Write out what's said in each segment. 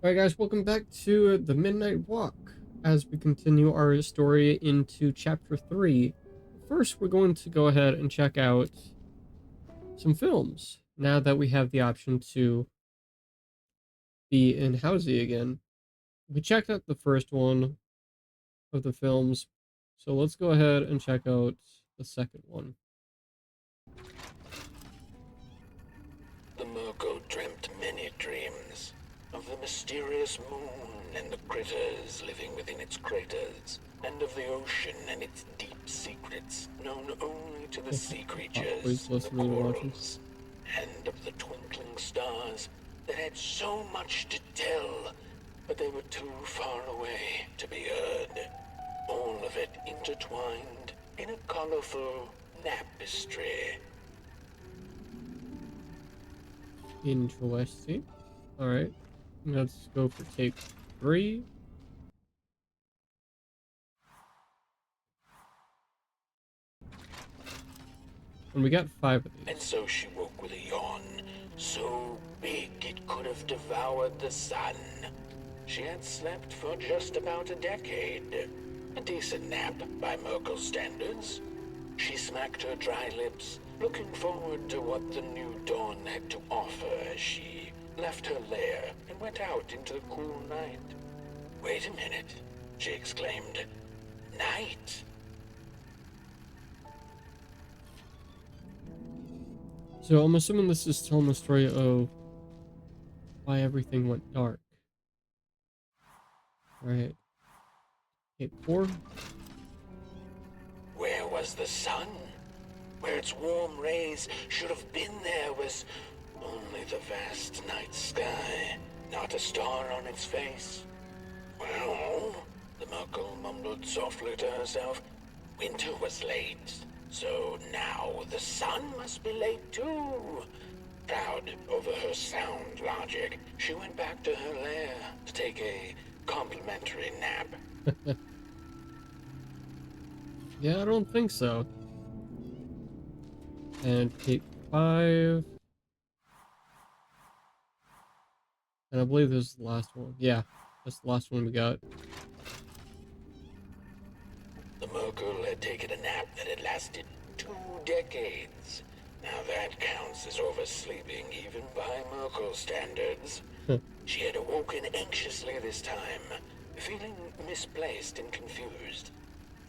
Alright guys, welcome back to the Midnight Walk as we continue our story into chapter 3. First, we're going to go ahead and check out some films now that we have the option to be in Housey again. We checked out the first one of the films, so let's go ahead and check out the second one. The Mirko dreamt many dreams of the mysterious moon and the critters living within its craters, and of the ocean and its deep secrets known only to the sea creatures, the corals, and of the twinkling stars that had so much to tell, but they were too far away to be heard. All of it intertwined in a colorful tapestry. Interesting. Alright, let's go for take 3. And we got 5 of these. And so she woke with a yawn, so big it could have devoured the sun. She had slept for just about a decade. A decent nap by Merkel standards. She smacked her dry lips, looking forward to what the new dawn had to offer as she left her lair and went out into the cool night. Wait a minute, she exclaimed. Night? So I'm assuming this is telling the story of why everything went dark. Alright. Hit 4. Where was the sun? Where its warm rays should have been there was only the vast night sky, not a star on its face. Well, the Merkel mumbled softly to herself, winter was late, so now the sun must be late too. Proud over her sound logic, she went back to her lair to take a complimentary nap. Yeah, I don't think so. And hit 5. And I believe this is the last one. Yeah, that's the last one we got. The Merkel had taken a nap that had lasted 2 decades. Now that counts as oversleeping even by Merkel standards. She had awoken anxiously this time, feeling misplaced and confused.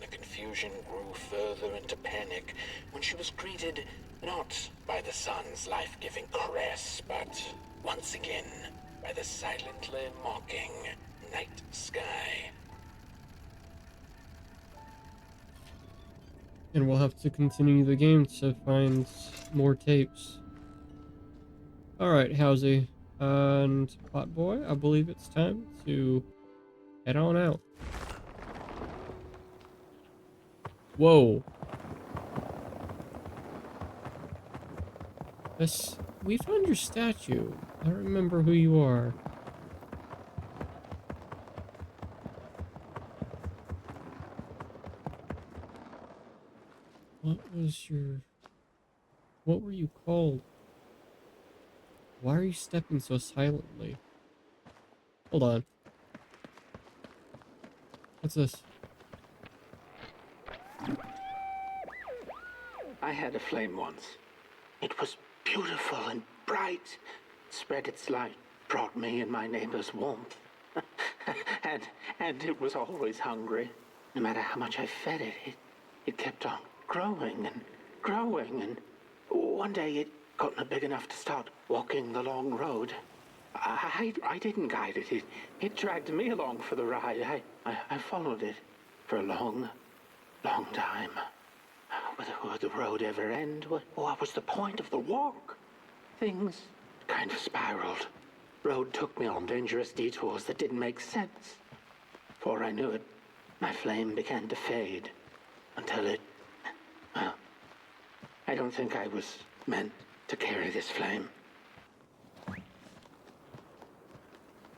The confusion grew further into panic when she was greeted not by the sun's life-giving caress, but once again by the silently mocking night sky. And we'll have to continue the game to find more tapes. Alright, Housey and Potboy, I believe it's time to head on out. Whoa. We found your statue. I don't remember who you are. What were you called? Why are you stepping so silently? Hold on. What's this? I had a flame once. It was beautiful and bright. It spread its light, brought me and my neighbors warmth. and it was always hungry. No matter how much I fed it, it kept on growing and growing, and one day it got big enough to start walking the long road. I didn't guide it. It dragged me along for the ride. I followed it for a long time. Would the road ever end? What was the point of the walk? Things kind of spiraled. Road took me on dangerous detours that didn't make sense. Before I knew it, my flame began to fade until it... Well, I don't think I was meant to carry this flame.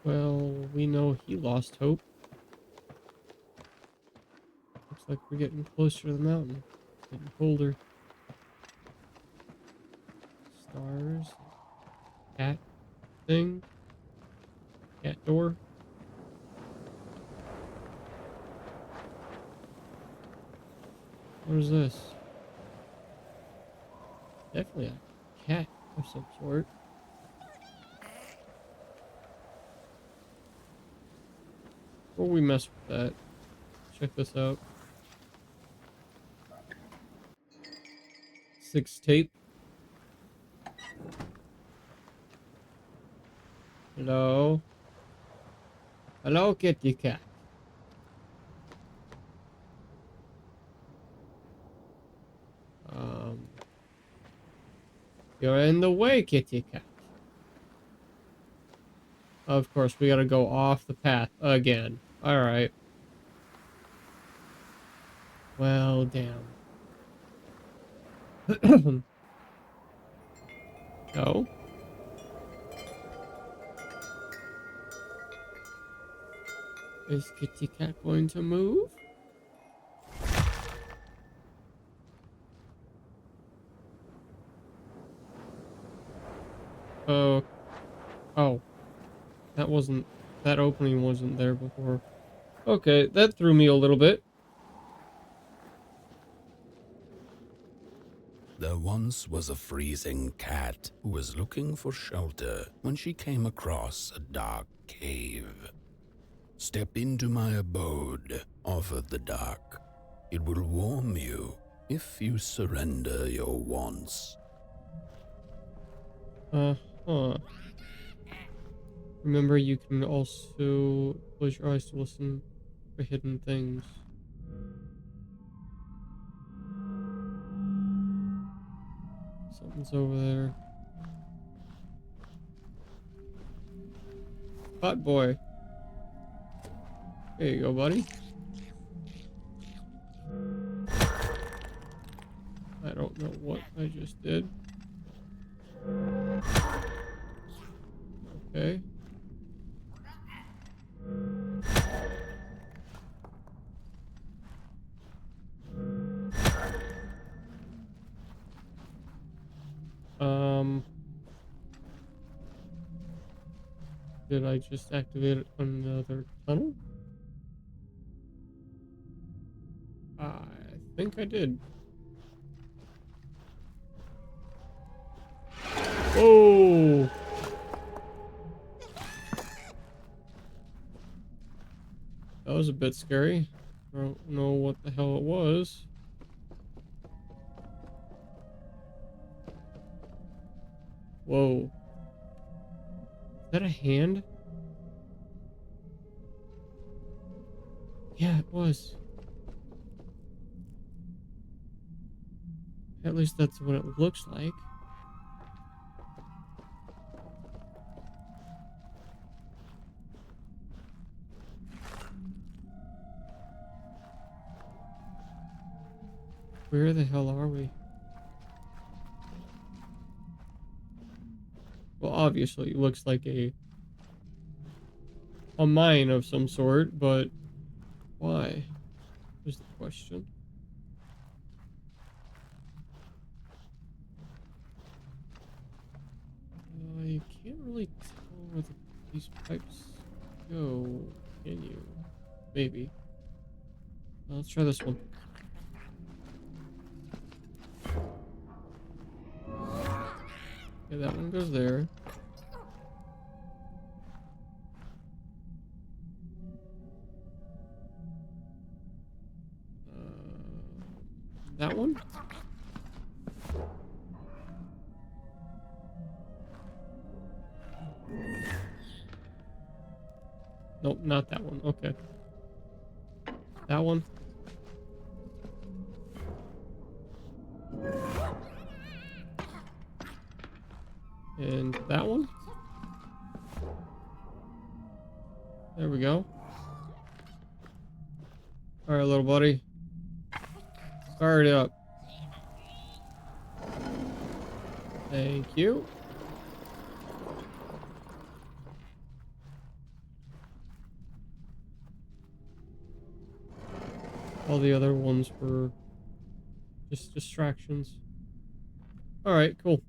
Well, we know he lost hope. Looks like we're getting closer to the mountain. Getting colder. Stars. Cat thing. cat door. What is this? Definitely a cat of some sort. Before we mess with that, check this out. 6 tape. Hello? Hello, kitty cat. You're in the way, kitty cat. Of course, we gotta go off the path again. Alright. Well, damn. No. Is kitty cat going to move? Oh. That opening wasn't there before. Okay, that threw me a little bit. There once was a freezing cat who was looking for shelter when she came across a dark cave. Step into my abode, offered the dark. It will warm you if you surrender your wants. Huh. Remember, you can also close your eyes to listen for hidden things. Something's over there. Hot boy. There you go, buddy. I don't know what I just did. Okay. Did I just activate another tunnel? I think I did. Oh! That was a bit scary. I don't know what the hell it was. Whoa. Is that a hand? Yeah, it was. At least that's what it looks like. Where the hell are we? Well, obviously, it looks like a mine of some sort, but why? Is the question. You can't really tell where these pipes go, can you? Maybe. Let's try this one. Okay, that one goes there. That one? Nope, not that one. Okay. That one? And that one? There we go. Alright, little buddy. Start it up. Thank you. All the other ones were just distractions. Alright, cool.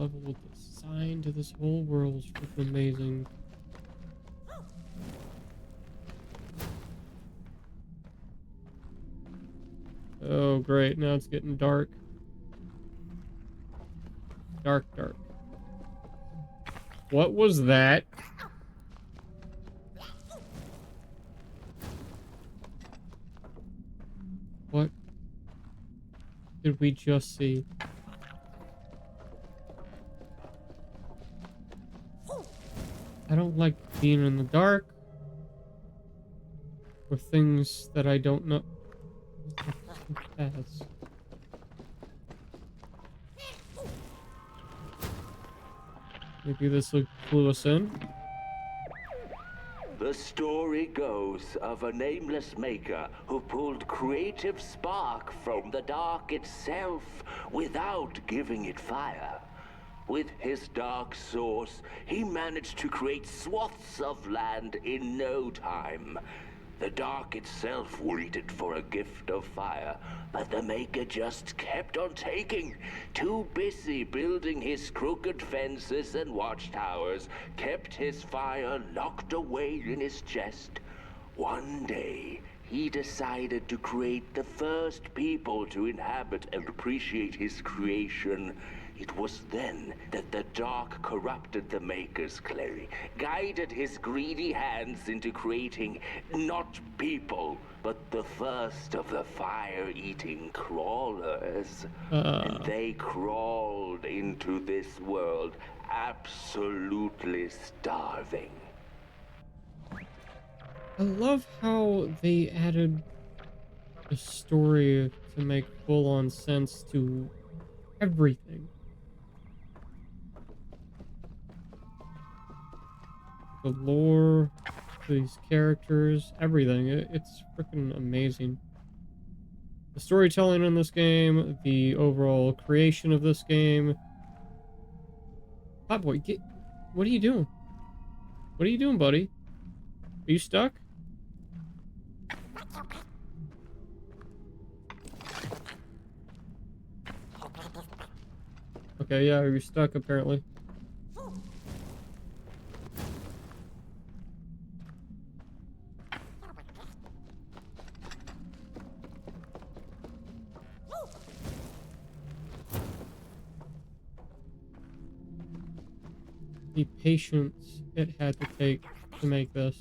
level design to this whole world is freaking amazing. Oh, great. Now it's getting dark. Dark, dark. What was that? What did we just see? I don't like being in the dark with things that I don't know. Paths. Maybe this will clue us in. The story goes of a nameless maker who pulled creative spark from the dark itself without giving it fire. With his dark source, he managed to create swaths of land in no time. The dark itself waited for a gift of fire, but the maker just kept on taking. Too busy building his crooked fences and watchtowers, kept his fire locked away in his chest. One day, he decided to create the first people to inhabit and appreciate his creation. It was then that the dark corrupted the maker's clay, guided his greedy hands into creating not people, but the first of the fire-eating crawlers. And they crawled into this world absolutely starving. I love how they added a story to make full-on sense to everything. The lore, these characters, everything. It's freaking amazing. The storytelling in this game, the overall creation of this game. Hot boy, what are you doing? What are you doing, buddy? Are you stuck? Okay, yeah, you're stuck apparently. The patience it had to take to make this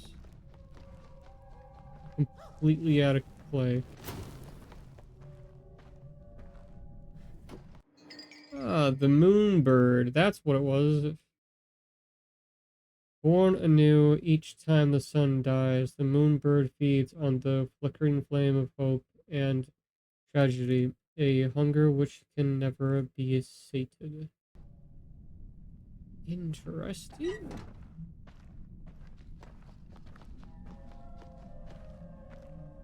completely out of clay. Ah, the moon bird. That's what it was. Born anew each time the sun dies, the moon bird feeds on the flickering flame of hope and tragedy, a hunger which can never be sated. Interesting.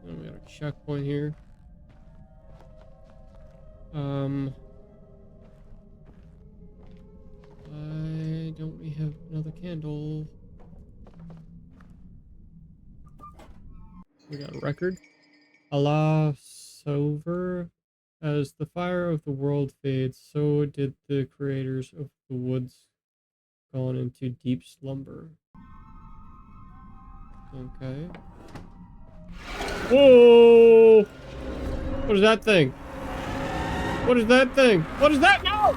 And we got a checkpoint here. Why don't we have another candle? We got a record. Allah Sover. As the fire of the world fades, so did the creators of the woods gone into deep slumber. Okay. Whoa! What is that thing? What is that thing? What is that? No!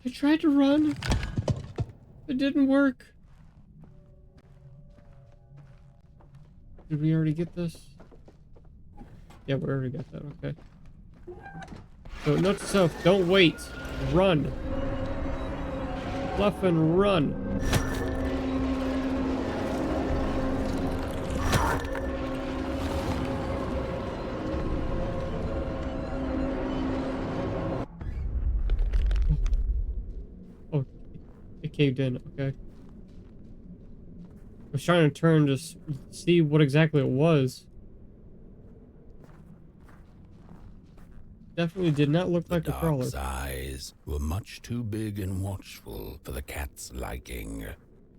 I tried to run. It didn't work. Did we already get this? Yeah, we already got that, okay. So, note to self, don't wait. Run. Fluff and run. Oh, it caved in, okay. I was trying to turn to see what exactly it was. Definitely did not look like a crawler. The dog's eyes were much too big and watchful for the cat's liking.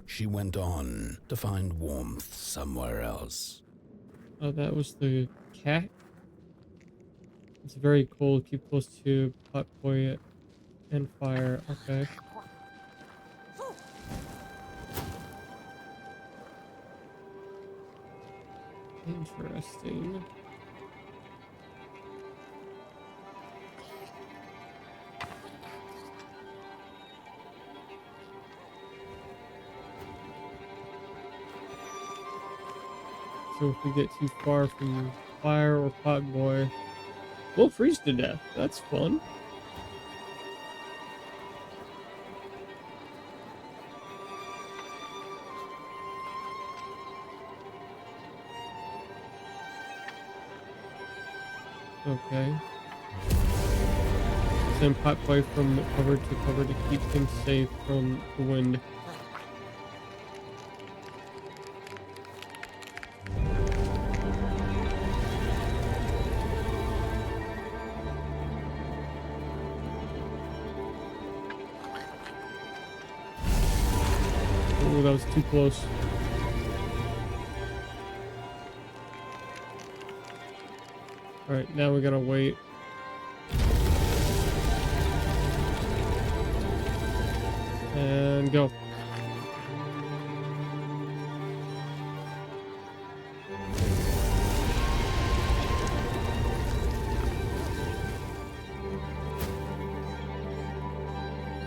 She went on to find warmth somewhere else. Oh, that was the cat? It's very cold. Keep close to potboy and fire. Okay. Interesting. So if we get too far from fire or potboy, we'll freeze to death. That's fun. Okay. Send potboy from cover to cover to keep him safe from the wind. Oh, that was too close. Alright, now we gotta wait. And go.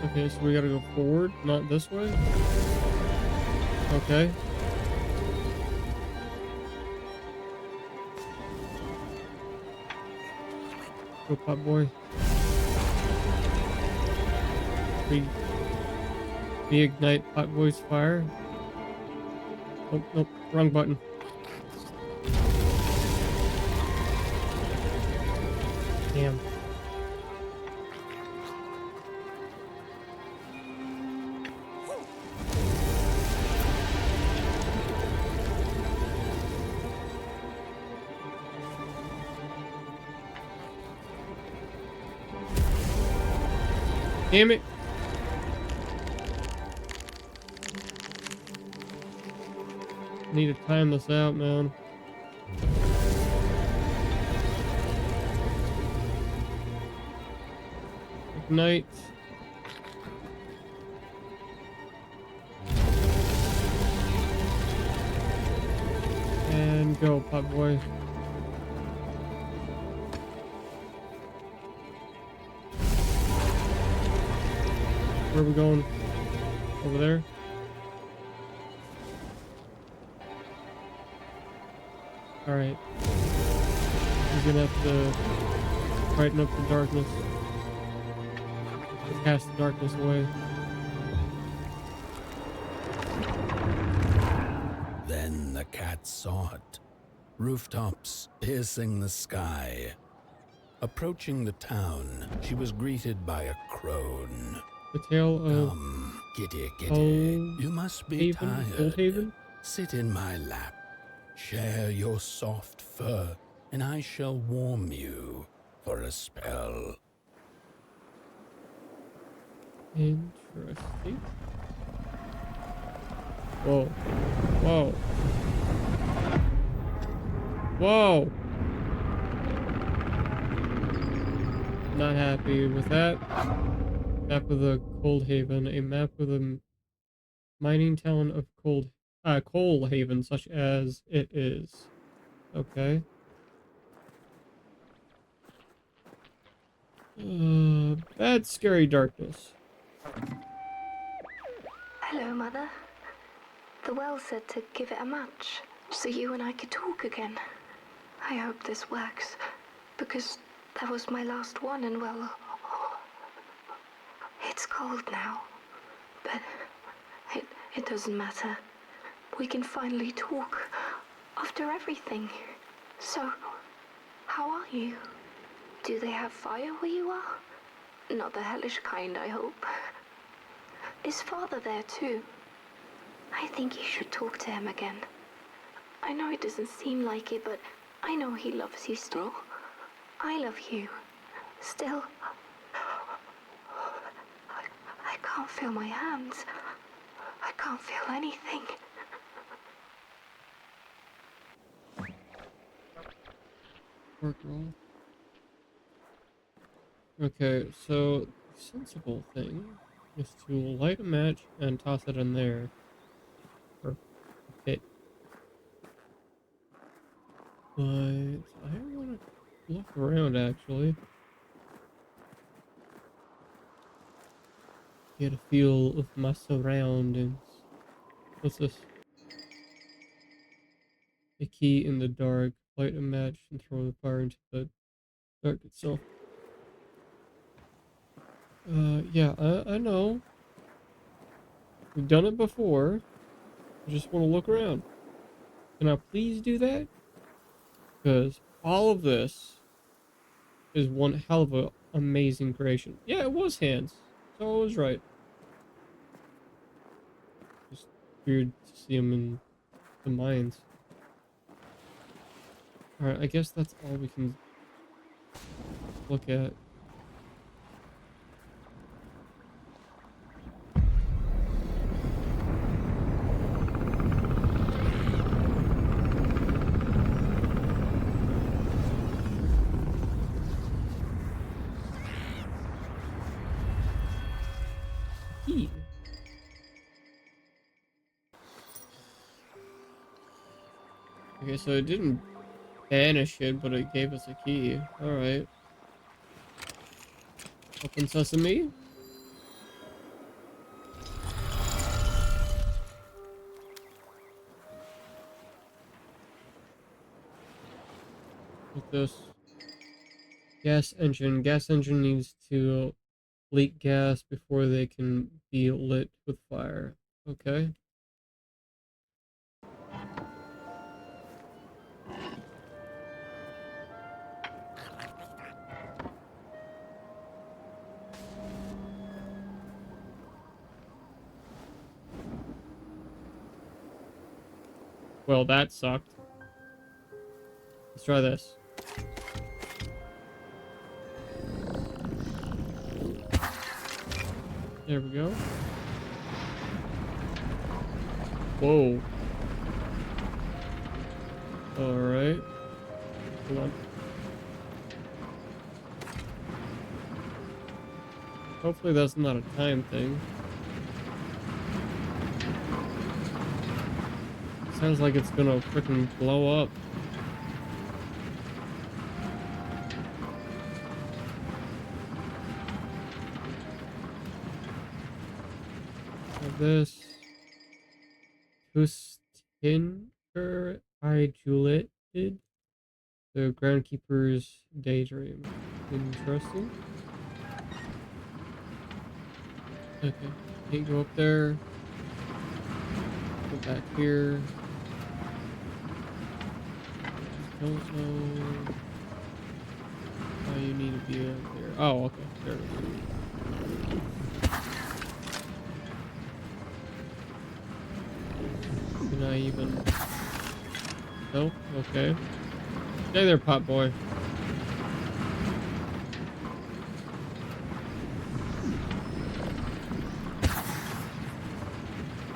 Okay, so we gotta go forward, not this way. Okay. Go, potboy. Reignite potboy's fire. Oh, nope, wrong button. Damn. Damn it. Need to time this out, man. Ignite. And go, potboy. Where are we going? Over there? Alright. We're gonna have to brighten up the darkness. Cast the darkness away. Then the cat saw it. Rooftops piercing the sky. Approaching the town, she was greeted by a crone. The tale of Come, kitty, kitty. You must be tired. Coalhaven? Sit in my lap. Share your soft fur, and I shall warm you for a spell. Interesting. Whoa. Whoa. Whoa. Not happy with that. Map of the Coalhaven. A map of the mining town of Coalhaven, such as it is. Okay. Bad scary darkness. Hello, Mother. The well said to give it a match, so you and I could talk again. I hope this works, because that was my last one, and well, it's cold now. But it doesn't matter. We can finally talk after everything. So, how are you? Do they have fire where you are? Not the hellish kind, I hope. Is Father there too? I think you should talk to him again. I know it doesn't seem like it, but I know he loves you still. I love you. Still. I can't feel my hands. I can't feel anything. Work roll. Okay, so the sensible thing is to light a match and toss it in there. Or a pit. But I want to look around actually. Get a feel of my surroundings. What's this? A key in the dark. Light a match and throw the fire into the dark itself. Yeah, I know. We've done it before. I just want to look around. Can I please do that? Because all of this is one hell of a amazing creation. Yeah, it was hands. So I was right. Just weird to see them in the mines. Alright, I guess that's all we can look at. Key. Okay, so it didn't banish it, but it gave us a key. Alright. Open sesame. With this gas engine. Gas engine needs to leak gas before they can be lit with fire. Okay. Well, that sucked. Let's try this. There we go. Whoa. Alright. Hold on. Hopefully that's not a time thing. Sounds like it's gonna freaking blow up. Have this. Tustinker idulated. The groundkeeper's daydream. Interesting. Okay. Can't go up there. Go back here. Don't know why you need to be up there. Oh, okay. There we go. Can I even... Nope. Okay. Stay there, pot boy.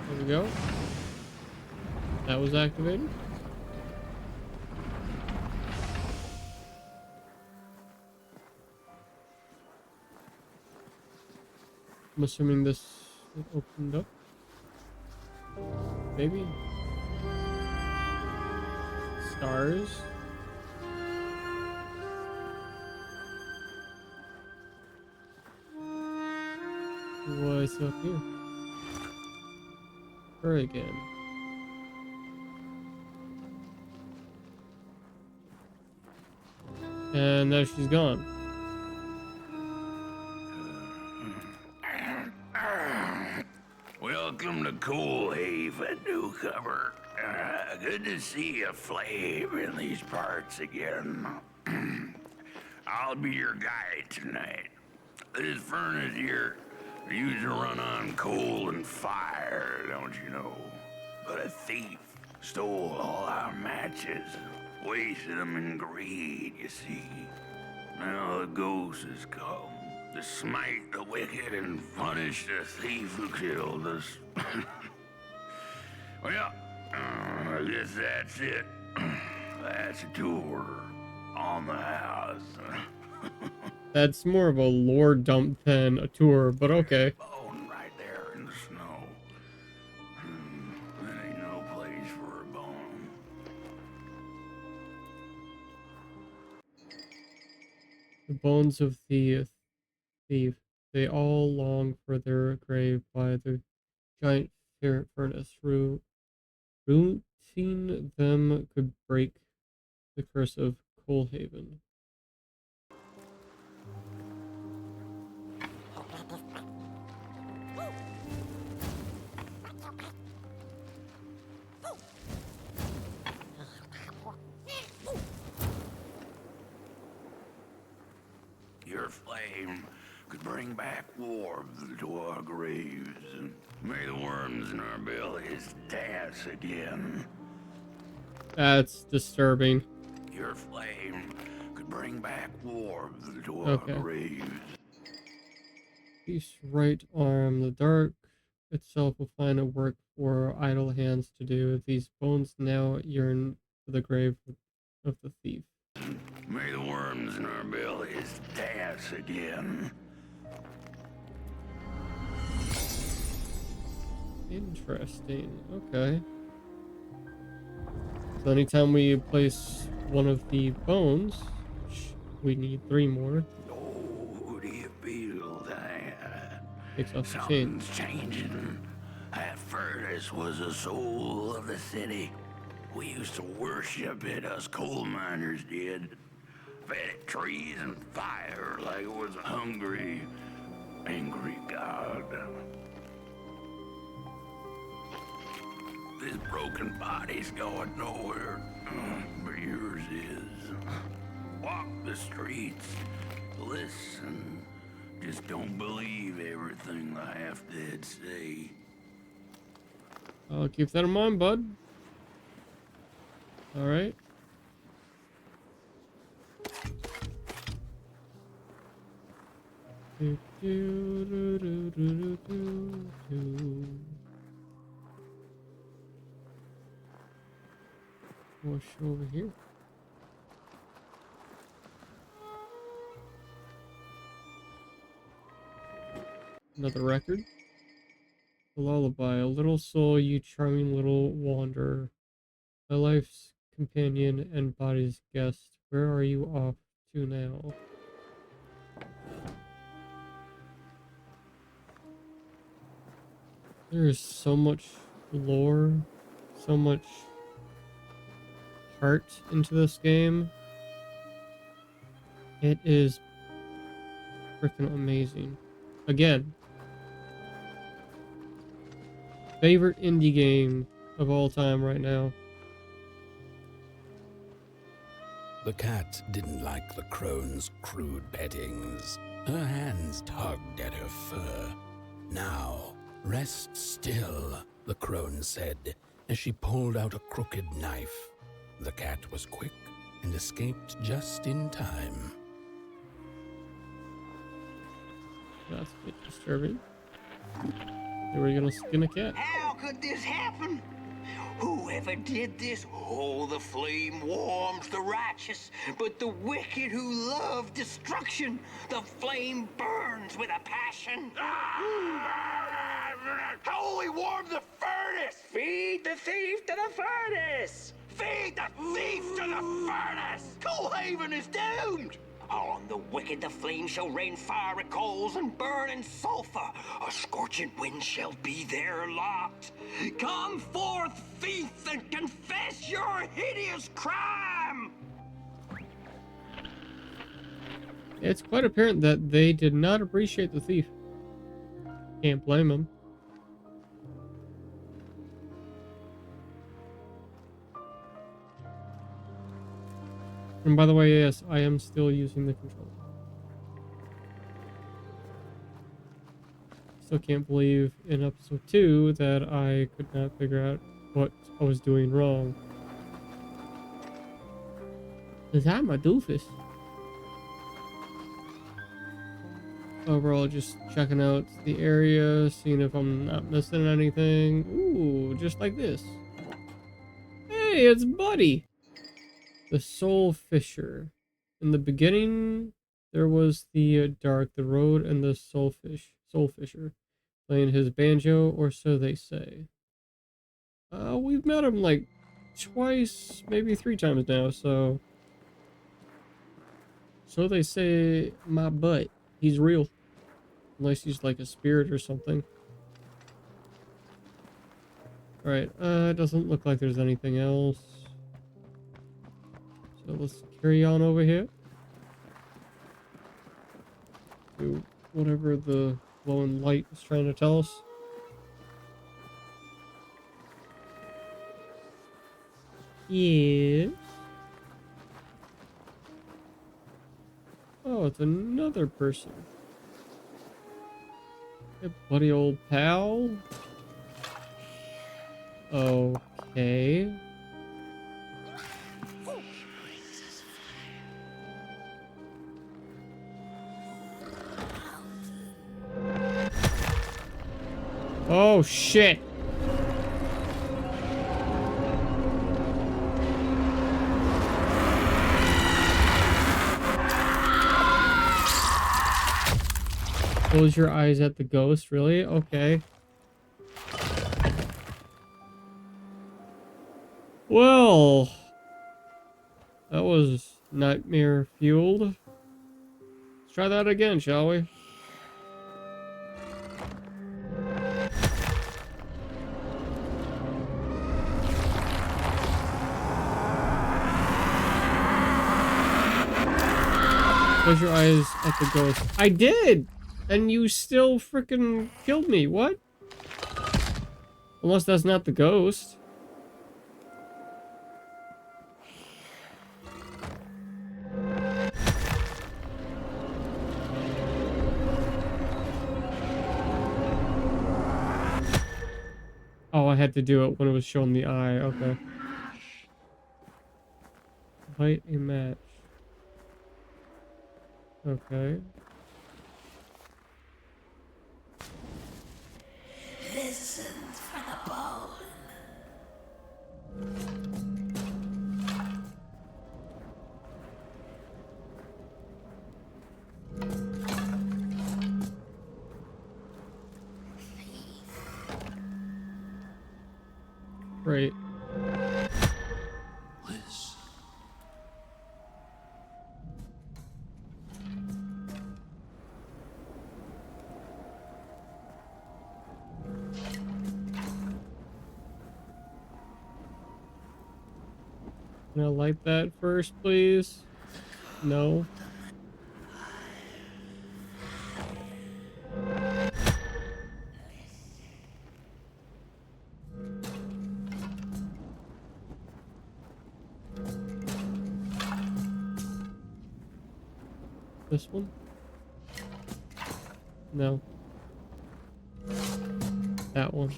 There we go. That was activated. I'm assuming this opened up. Maybe. Stars. What's up here? Her again. And now she's gone. Welcome to Coalhaven, newcomer. Good to see you flame in these parts again. I'll be your guide tonight. This furnace here used to run on coal and fire, don't you know? But a thief stole all our matches, wasted them in greed, you see. Now the ghost has come to smite the wicked and punish the thief who killed us. Well, I guess that's it. That's a tour on the house. That's more of a lore dump than a tour, but okay. Bone right there in the snow. There ain't no place for a bone. The bones of the thief. They all long for their grave by the giant furnace. Routing them could break the curse of Coalhaven. Your flame could bring back warmth to our graves, and may the worms in our bellies dance again. That's disturbing. Your flame could bring back warmth to Okay. our graves. Peace right arm. The dark itself will find a work for idle hands to do. These bones now yearn for the grave of the thief. May the worms in our bellies dance again. Interesting. Okay. So anytime we place one of the bones, which we need 3 more, Oh, do you feel that? takes off the chain. Something's changing. That furnace was the soul of the city. We used to worship it, us coal miners did. Fed it trees and fire like it was a hungry, angry god. This broken body's going nowhere, but yours is. Walk the streets, listen. Just don't believe everything the half-dead say. I'll keep that in mind, bud. Alright. Wash over here. Another record. A lullaby, a little soul, you charming little wanderer. My life's companion and body's guest. Where are you off to now? There is so much lore, so much heart into this game. It is freaking amazing. Again, favorite indie game of all time right now. The cat didn't like the crone's crude pettings. Her hands tugged at her fur. Now, rest still, the crone said, as she pulled out a crooked knife. The cat was quick and escaped just in time. That's a bit disturbing. They were gonna skin a cat. How could this happen? Whoever did this? Oh, the flame warms the righteous, but the wicked who love destruction, the flame burns with a passion. How will we warm the furnace? Feed the thief to the furnace! Feed the thief to the furnace! Coalhaven is doomed! On the wicked the flame shall rain fiery coals and burning sulfur. A scorching wind shall be their lot. Come forth, thief, and confess your hideous crime! It's quite apparent that they did not appreciate the thief. Can't blame them. And by the way, yes, I am still using the controller. Still can't believe in episode 2 that I could not figure out what I was doing wrong. 'Cause I'm a doofus. Overall, just checking out the area, seeing if I'm not missing anything. Ooh, just like this. Hey, it's Buddy! The Soul Fisher. In the beginning, There was the dark, the road, and the soulfisher, playing his banjo, or so they say. We've met him like twice, maybe 3 times now, so... So they say my butt. He's real. Unless he's like a spirit or something. Alright, it doesn't look like there's anything else. So let's carry on over here. To whatever the glowing light is trying to tell us. Yes. Oh, it's another person. Hey, buddy old pal. Okay. Oh, shit. Close your eyes at the ghost, really? Okay. Well, that was nightmare fueled. Let's try that again, shall we? Close your eyes at the ghost. I did! And you still freaking killed me. What? Unless that's not the ghost. Oh, I had to do it when it was showing the eye. Okay. Light a match. Okay. Listen for the bone. Great. Listen. Can I light that first, please? No. This one? No. That one.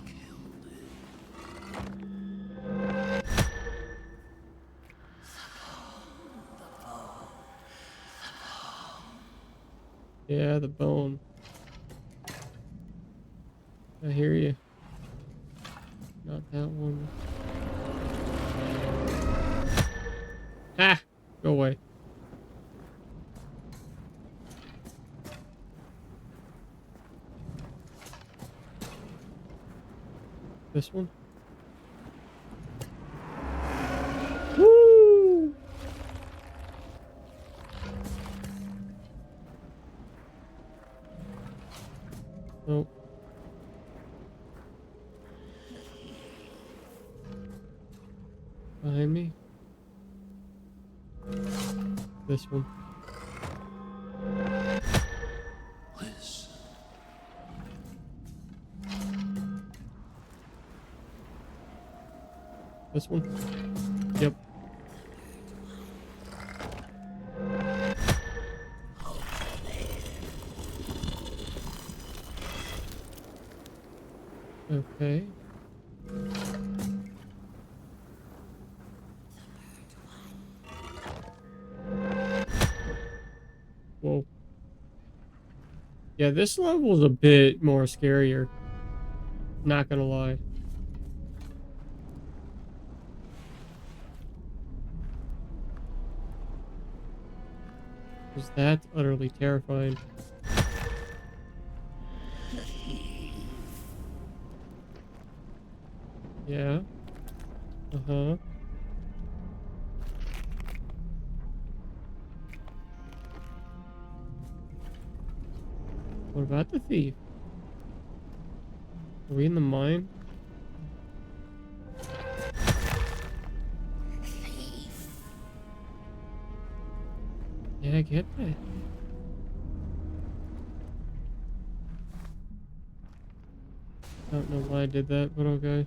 Yeah, the bone. I hear you. Not that one. Ah! Go away. This one? Woo! Nope. Behind me? This one. Listen. This one? Yep. Okay. Whoa. Yeah, this level's a bit more scarier. Not gonna lie. That's utterly terrifying. Yeah. Uh-huh. What about the thief? Are we in the mine? Yeah, I get that. I don't know why I did that, but okay.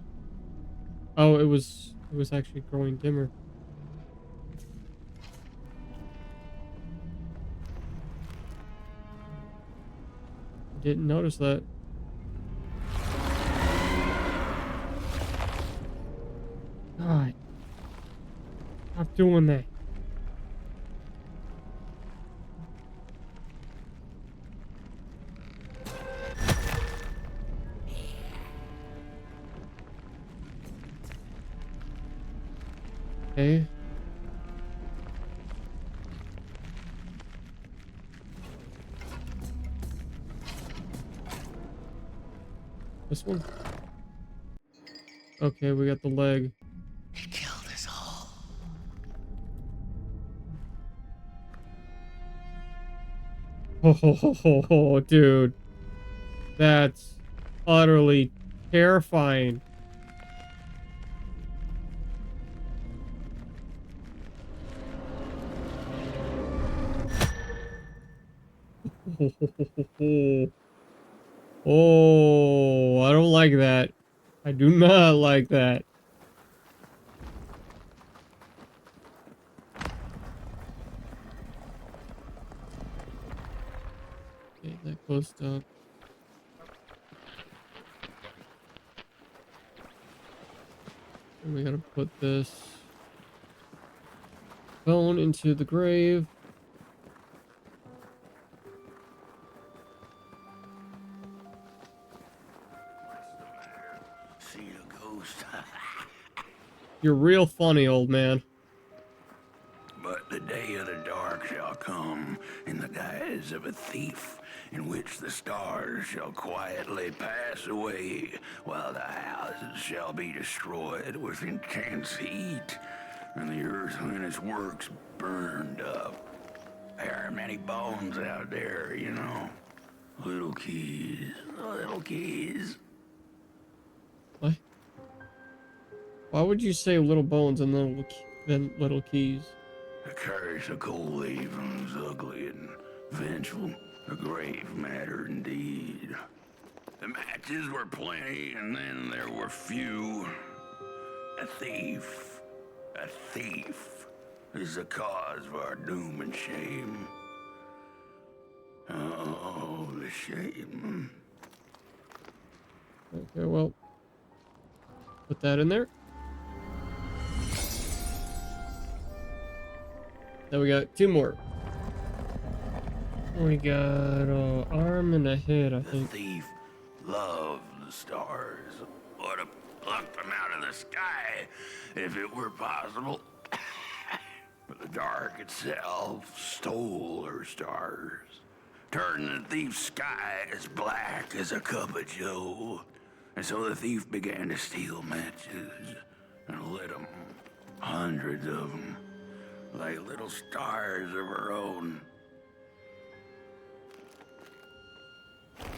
Oh, it was actually growing dimmer. Didn't notice that. God. Stop doing that. Okay. This one? Okay, we got the leg. It killed us all. Oh, dude. That's utterly terrifying. Oh, I don't like that. I do not like that. Okay, that closed up. And we gotta put this bone into the grave. See a ghost. You're real funny, old man. But the day of the dark shall come in the guise of a thief, in which the stars shall quietly pass away, while the houses shall be destroyed with intense heat, and the earth and its works burned up. There are many bones out there, you know. Little keys, little keys. What? Why would you say little bones and then little keys? The curse of Coalhaven is ugly and vengeful, a grave matter indeed. The matches were plenty, and then there were few. A thief is the cause of our doom and shame. Oh, the shame. Okay, well, put that in there. Then we got two more. We got arm and a head, I The think. thief loved the stars. Would have plucked them out of the sky if it were possible. But the dark itself stole her stars, turning the thief's sky as black as a cup of joe. And so the thief began to steal matches and lit them, hundreds of them, like little stars of her own.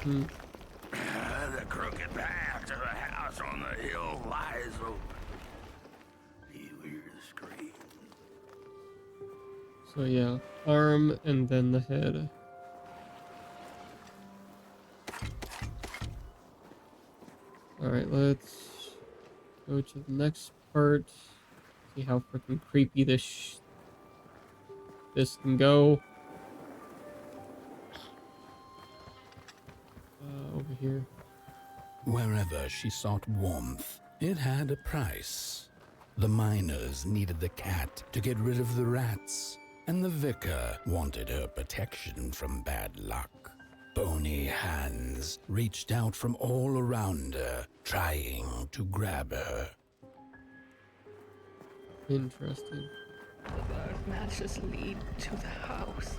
The crooked path to the house on the hill lies open. You hear the scream. So yeah, arm and then the head. Alright, let's go to the next part. See how freaking creepy this can go. Over here. Wherever she sought warmth, it had a price. The miners needed the cat to get rid of the rats, and the vicar wanted her protection from bad luck. Bony hands reached out from all around her, trying to grab her. Interesting. The dark matches lead to the house.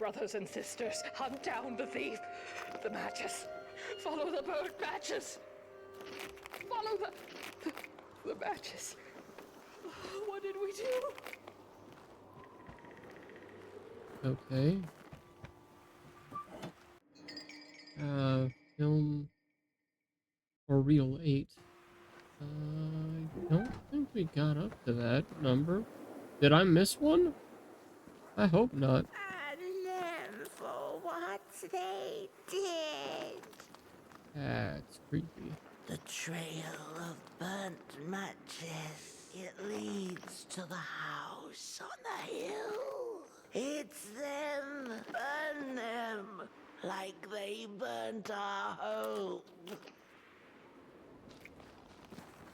brothers and sisters. Hunt down the thief. The matches. Follow the bird matches. Follow the matches. What did we do? Okay. Film or reel 8. I don't think we got up to that number. Did I miss one? I hope not. And then for what they did. That's creepy. The trail of burnt matches. It leads to the house on the hill. It's them. Burn them. Like they burnt our home.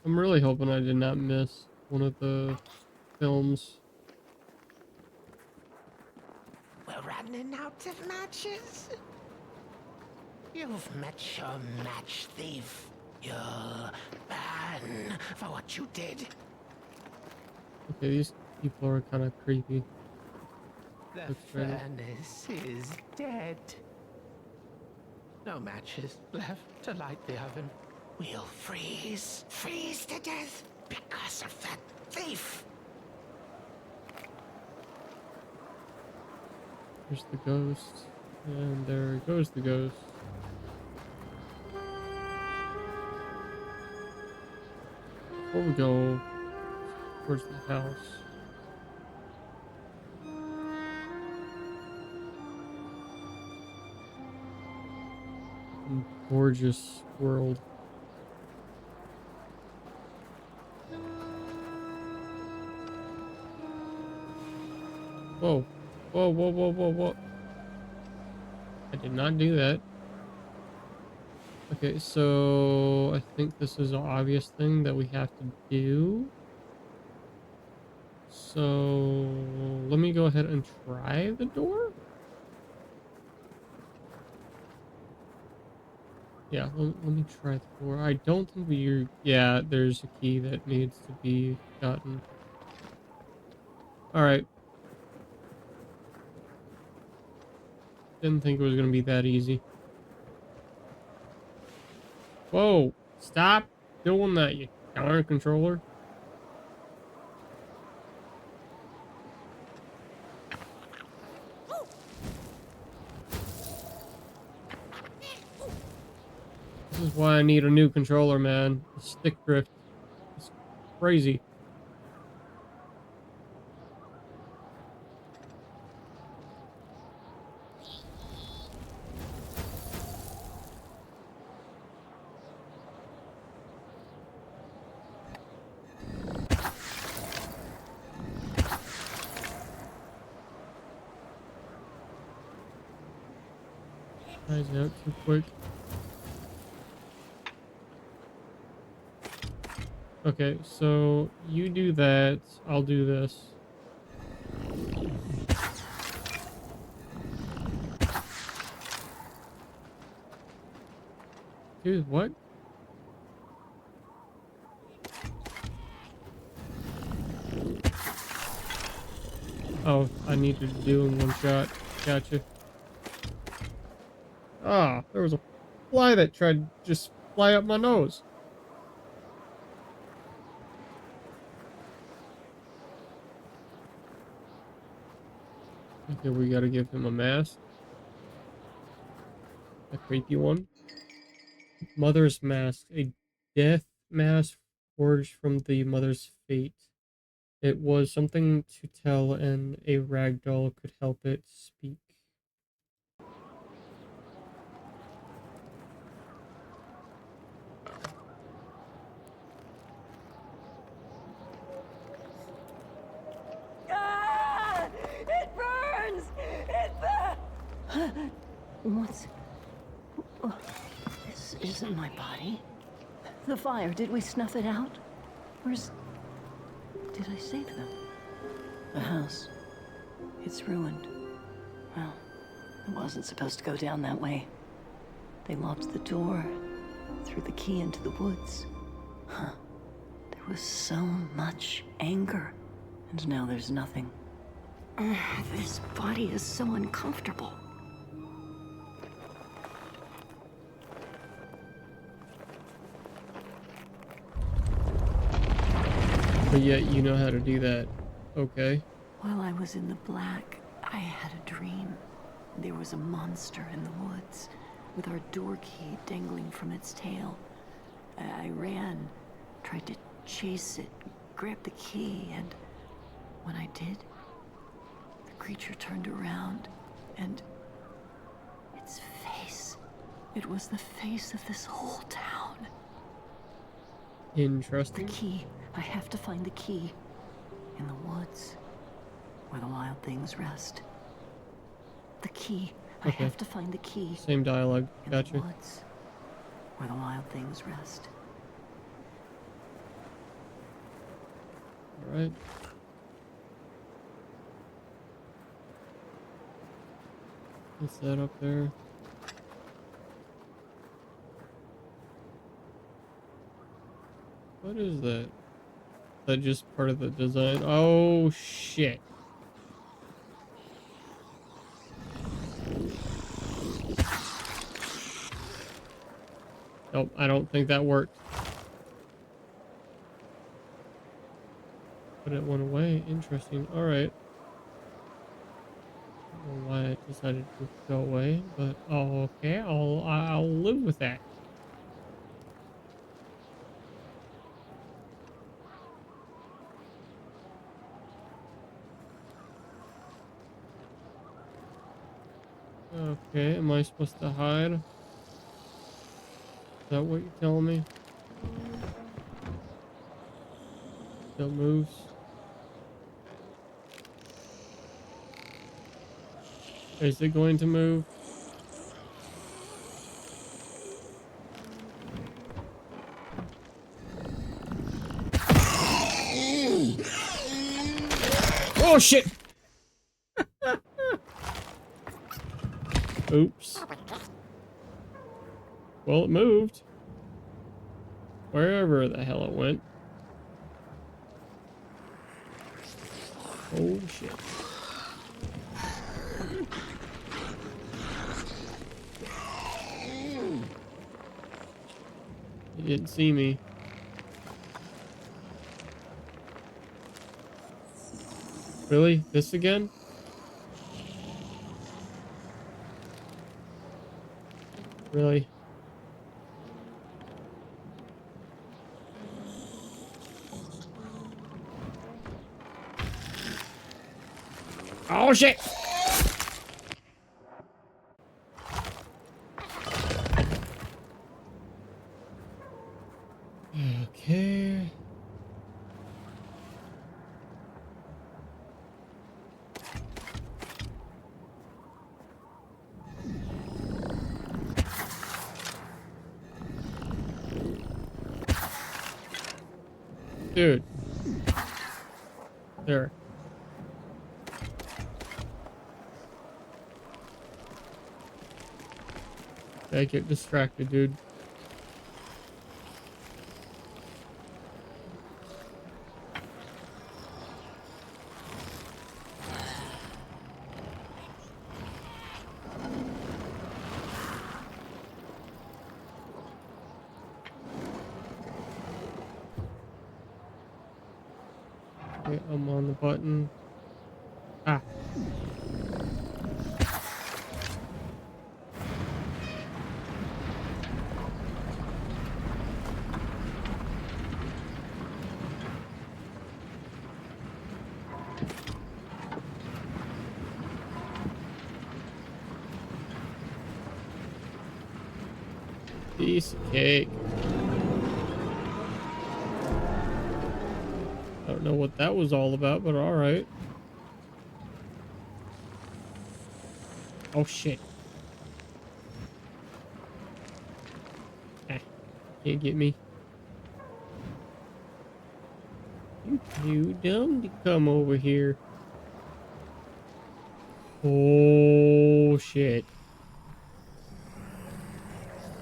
I'm really hoping I did not miss one of the films. We're running out of matches. You've met your match thief. You'll burn for what you did. Okay, these people are kind of creepy. The Looks very- furnace is dead. No matches left to light the oven. We'll freeze to death because of that thief. There's the ghost. And there goes the ghost. Before we go towards the house. Gorgeous world. Whoa. Whoa, whoa, whoa, whoa, whoa. I did not do that. Okay, so I think this is an obvious thing that we have to do. So let me go ahead and try the door. Yeah, let me try the door. I don't think we... Yeah, there's a key that needs to be gotten. Alright. Didn't think it was going to be that easy. Whoa! Stop doing that, you darn controller. This is why I need a new controller, man. The stick drift is crazy. Eyes out too quick. Okay, so you do that, I'll do this. Dude, what? Oh, I need to do in one shot. Gotcha. Ah, there was a fly that tried to just fly up my nose. Okay, we gotta give him a mask. A creepy one. Mother's mask. A death mask forged from the mother's fate. It was something to tell, and a ragdoll could help it speak. Ah! It burns! It burns! What's... Oh, this isn't my body. The fire, did we snuff it out? Where's... Did I save them? The house. It's ruined. Well, it wasn't supposed to go down that way. They locked the door, threw the key into the woods. Huh. There was so much anger, and now there's nothing. This body is so uncomfortable. But yet you know how to do that. Okay. While I was in the black, I had a dream. There was a monster in the woods, with our door key dangling from its tail. I ran, tried to chase it, grab the key, and when I did, the creature turned around, and its face, it was the face of this whole town. Interesting. The key. I have to find the key. In the woods, where the wild things rest. The key. I have to find the key. Same dialogue. Gotcha. In the woods, where the wild things rest. Alright. What's that up there? What is that? Is that just part of the design? Oh, shit. Nope, I don't think that worked. But it went away. Interesting. Alright. I don't know why it decided to go away, but oh, okay, I'll live with that. Okay, am I supposed to hide? Is that what you're telling me? Still moves. Is it going to move? Oh shit! Oops. Well, it moved. Wherever the hell it went. Oh shit. He didn't see me. Really? This again? Really? Oh shit! Okay. Dude. There. I get distracted, dude. Okay, I'm on the button. Ah. Piece of cake. I don't know what that was all about, but alright. Oh shit. Ah, can't get me. You too dumb to come over here. Oh shit.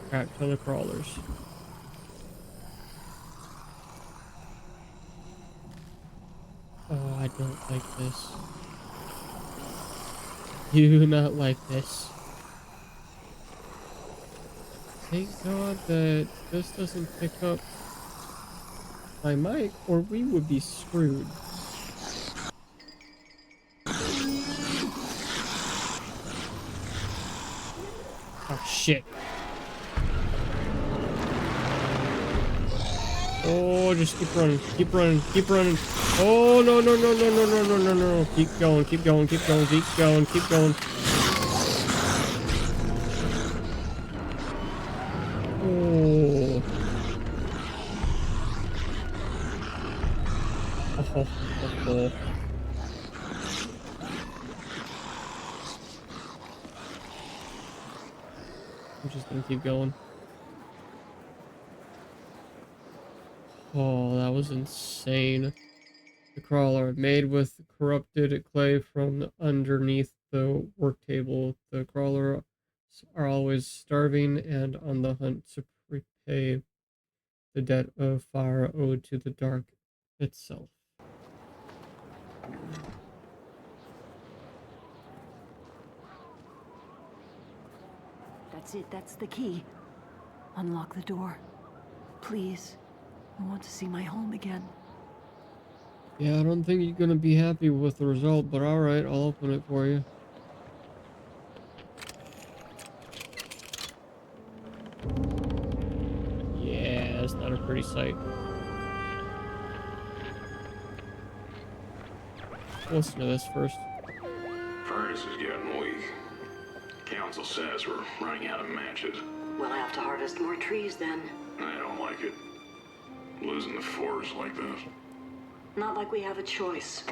Crap ton of crawlers. Oh, I don't like this. do not like this. Thank God that this doesn't pick up my mic, or we would be screwed. Oh, shit. Oh, just keep running, keep running, keep running. Oh, no, no, no, no, no, no, no, no, no. Keep going, keep going, keep going, keep going, keep going. Oh. Oh, oh, oh. I'm just gonna keep going. Oh, that was insane. The crawler, made with corrupted clay from underneath the work table. The crawlers are always starving and on the hunt to repay the debt of fire owed to the dark itself. That's it, that's the key. Unlock the door. Please. I want to see my home again. Yeah, I don't think you're gonna be happy with the result, but alright, I'll open it for you. Yeah, that's not a pretty sight. Listen to this first. Furnace is getting weak. Council says we're running out of matches. We'll have to harvest more trees then. I don't like it. Losing the forest like this. Not like we have a choice.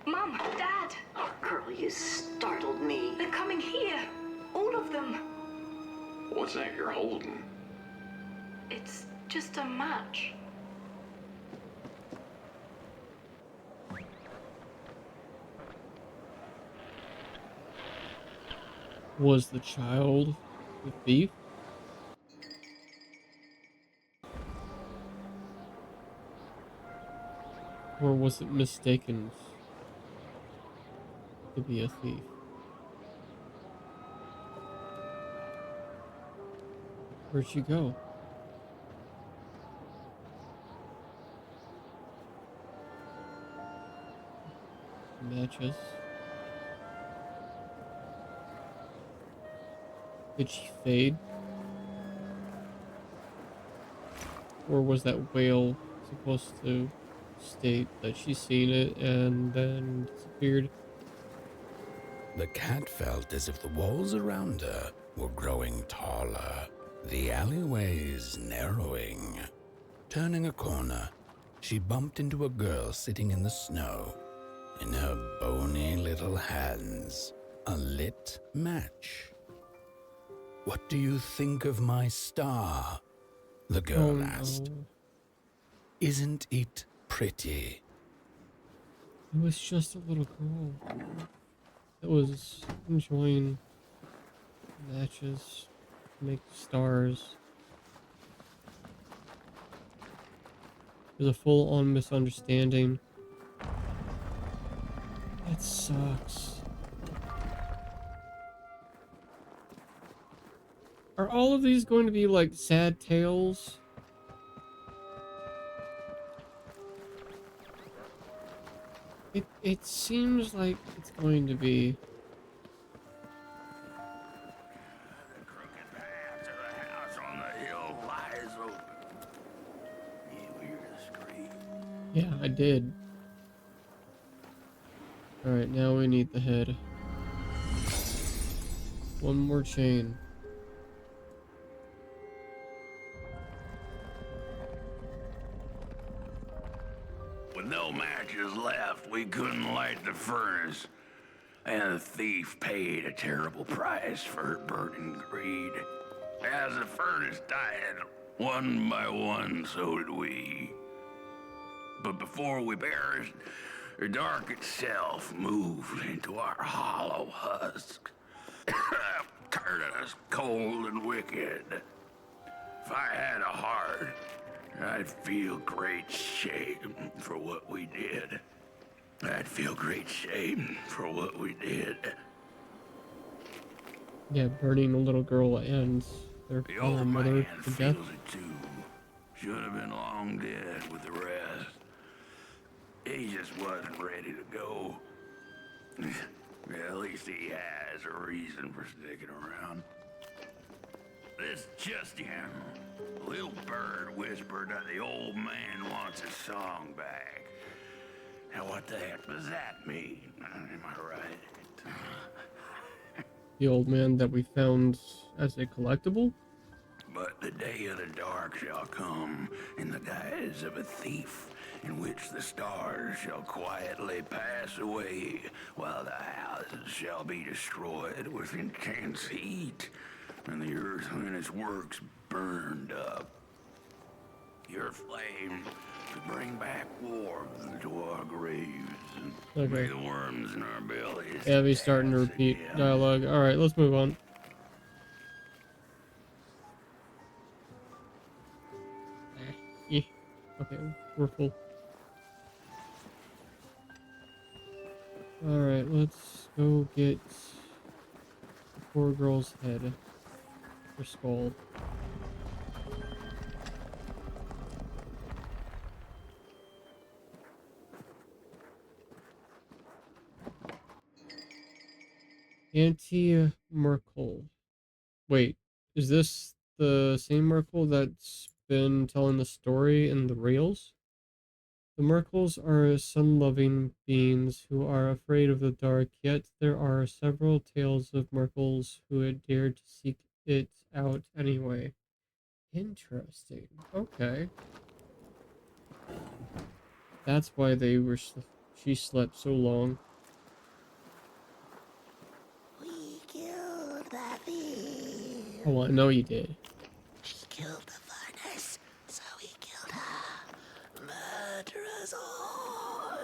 Mom, Dad, Oh, girl, you startled me. they're coming here. All of them. What's that you're holding? It's just a match. Was the child the thief? Or was it mistaken to be a thief? Where'd she go? Matches. Did she fade? Or was that whale supposed to state that she's seen it and then disappeared? The cat felt as if the walls around her were growing taller, the alleyways narrowing. Turning a corner, she bumped into a girl sitting in the snow. In her bony little hands, a lit match. "What do you think of my star?" the girl asked. No. "Isn't it pretty?" It was just a little girl that was enjoying matches, make stars. There's a full-on misunderstanding. That sucks. Are all of these going to be like sad tales? It seems like it's going to be. The crooked path to the house on the hill lies open. You hear the scream? Yeah, I did. Alright, now we need the head. One more chain. With no matches left, we couldn't light the furnace. And the thief paid a terrible price for her burning greed. As the furnace died, one by one, so did we. But before we perished, the dark itself moved into our hollow husk, turning us cold and wicked. If I had a heart, I'd feel great shame for what we did. I'd feel great shame for what we did. Yeah, burning a little girl and their The father old and mother man to death. feels it too. Should have been long dead with the rest. He just wasn't ready to go. At least he has a reason for sticking around. This just in. A little bird whispered that the old man wants his song back. Now what the heck does that mean? Am I right? The old man that we found as a collectible? But the day of the dark shall come in the guise of a thief, in which the stars shall quietly pass away, while the houses shall be destroyed with intense heat, and the earth and its works burned up. Your flame to bring back warmth to our graves, and may the worms in our bellies. Abby's starting to repeat dialogue. Alright, let's move on. Okay, we're full. Alright, let's go get the poor girl's head. Her skull. Auntie Merkel. Wait, is this the same Merkel that's been telling the story in the reels? The Merkels are sun-loving beings who are afraid of the dark, yet there are several tales of Merkels who had dared to seek it out anyway. Interesting. Okay. That's why they were she slept so long. We killed the thief. Oh, I know you did. She killed the furnace, so we killed her. Murderers all.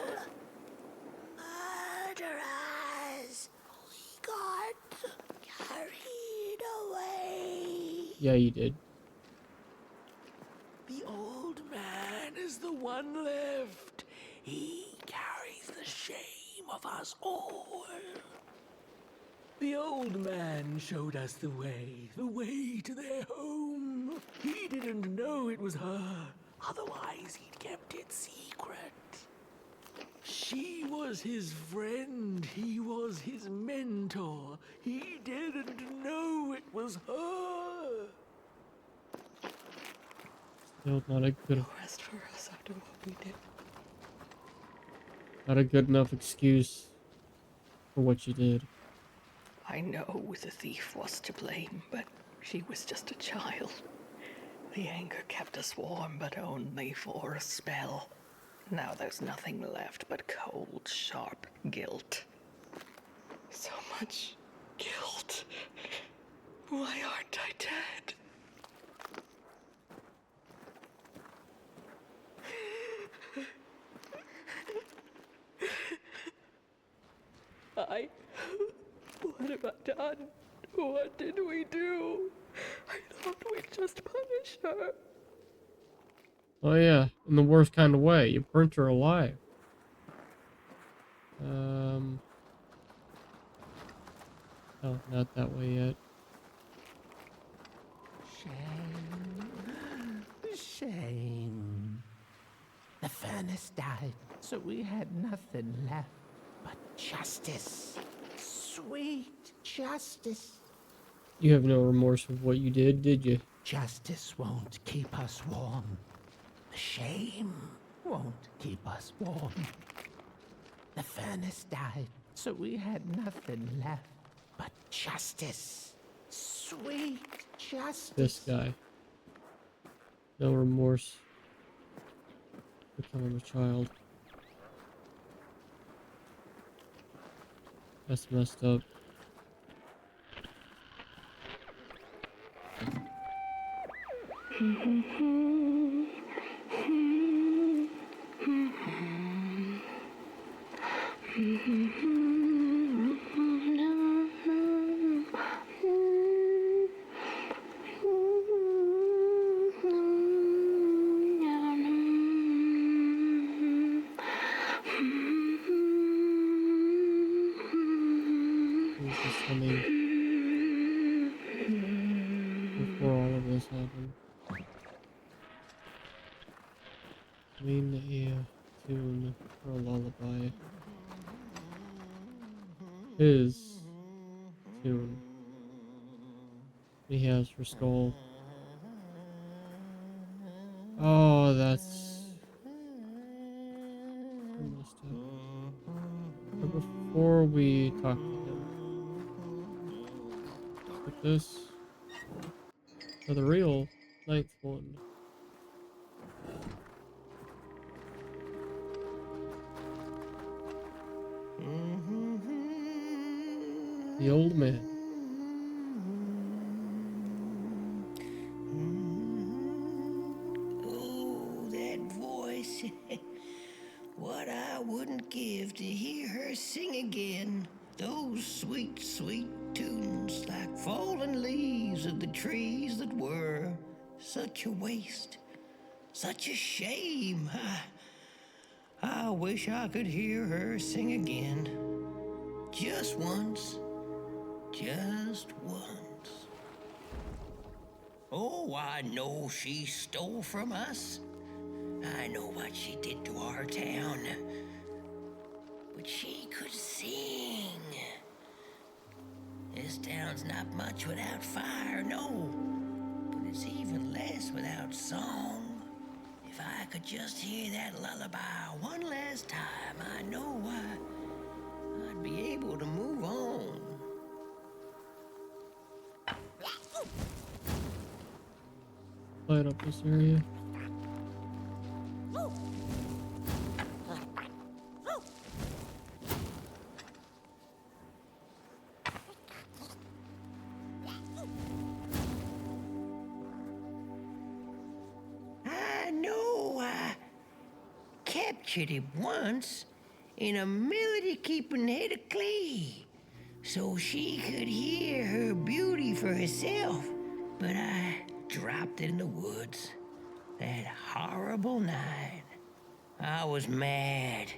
Murderers. We got carried away. Yeah, you did. The old man is the one left. He carries the shame of us all. The old man showed us the way to their home. He didn't know it was her, otherwise he'd kept it secret. She was his friend, he was his mentor. He didn't know it was her. Still not a good. Rest for us after what we did. Not a good enough excuse for what you did. I know the thief was to blame, but she was just a child. The anger kept us warm, but only for a spell. Now there's nothing left but cold, sharp guilt. So much guilt. Why aren't I dead? What have I done? What did we do? I thought we'd just punish her. Oh yeah, in the worst kind of way. You burnt her alive. Oh, not that way yet. Shame. The furnace died, so we had nothing left but justice. Sweet justice. You have no remorse for what you did you? Justice won't keep us warm. The shame won't keep us warm. The furnace died, so we had nothing left but justice. Sweet justice. This guy. No remorse for killing a child. That's messed up. Who's this coming? this happen. Clean a tune for a lullaby. His tune he has for Skull. Oh, that's messed up. But before we talk to him, put this for the real ninth one. The old man. Oh, that voice. What I wouldn't give to hear her sing again. Those sweet, sweet tunes like fallen leaves of the trees that were. Such a waste. Such a shame. I wish I could hear her sing again. Just once. Just once. Oh, I know she stole from us. I know what she did to our town. But she could sing. This town's not much without fire, no. But it's even less without song. If I could just hear that lullaby one last time, I know I'd be able to move on. Light up this area. I know I captured it once in a melody-keeping head of clay, so she could hear her beauty for herself. But I dropped it in the woods that horrible night. I was mad,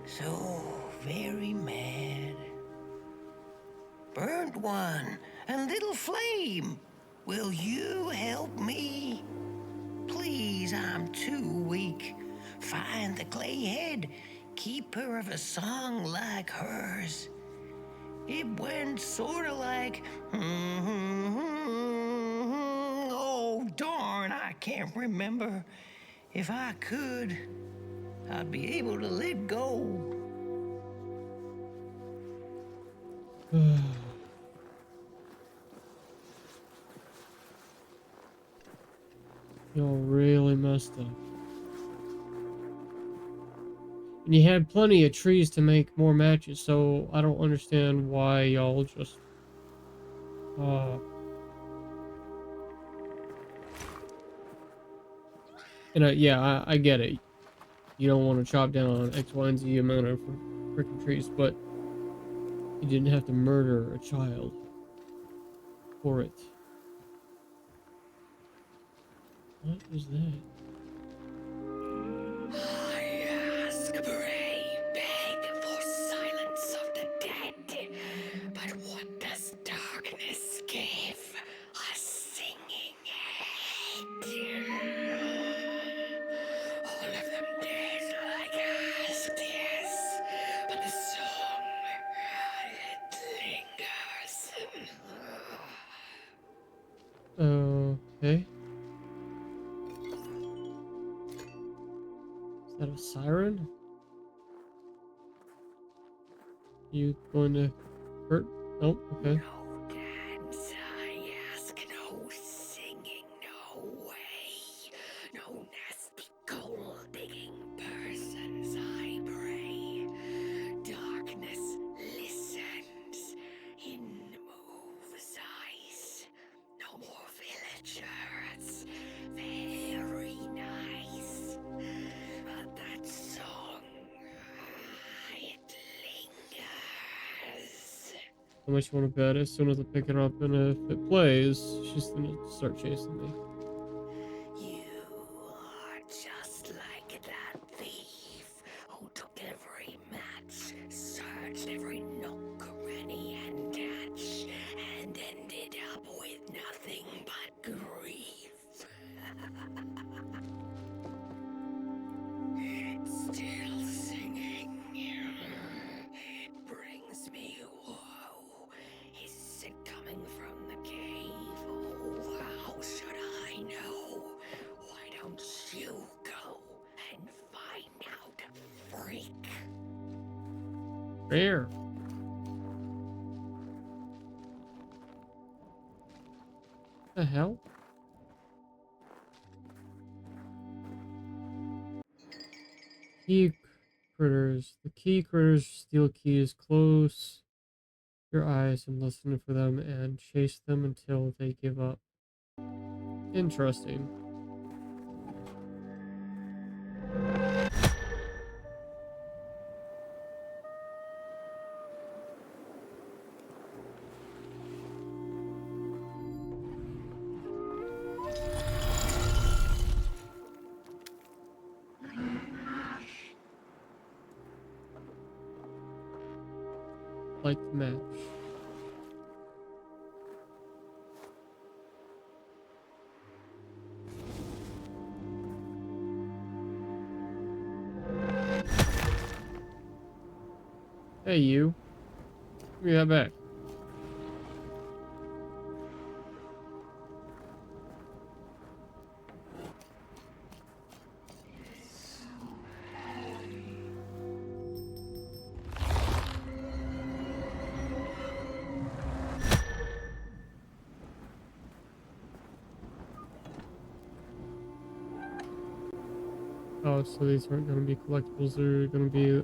so very mad. Burnt one, a little flame. Will you help me? Please, I'm too weak. Find the clay head. Keep her of a song like hers. It went sort of like, oh, darn, I can't remember. If I could, I'd be able to let go. Y'all really messed up. And you had plenty of trees to make more matches, so I don't understand why y'all just... And yeah, I get it. You don't want to chop down X, Y, and Z amount of freaking trees, but you didn't have to murder a child for it. What is that? I ask, pray, beg for silence of the dead. But what does darkness give? A singing head. All of them dead like I asked, yes. But the song, it lingers. Okay. Is that a siren? You going to hurt? Nope, okay. No dance, I ask, no singing, no way. No nasty gold-digging persons, I pray. Darkness listens, in moves ice. No more villagers, very nice. But that song, it lingers. How much you want to bet? As soon as I pick it up and if it plays, she's gonna start chasing me. You are just like that thief who took every match, searched every nook, cranny, and hatch, and ended up with nothing but grief. Rare. The hell? Key critters. The key critters steal keys. Close your eyes and listen for them and chase them until they give up. Interesting. Like the match. Hey, you. Give me that back. Oh, so these aren't going to be collectibles. They're going to be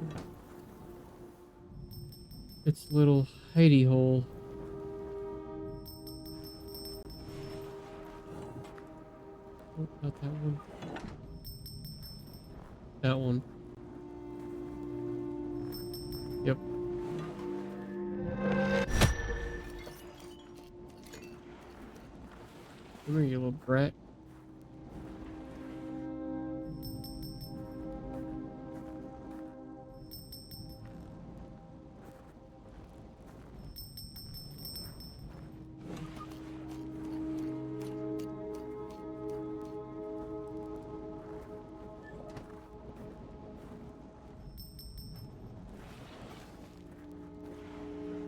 its little hidey hole. Oh, not that one. That one. Yep. Come here, you little brat.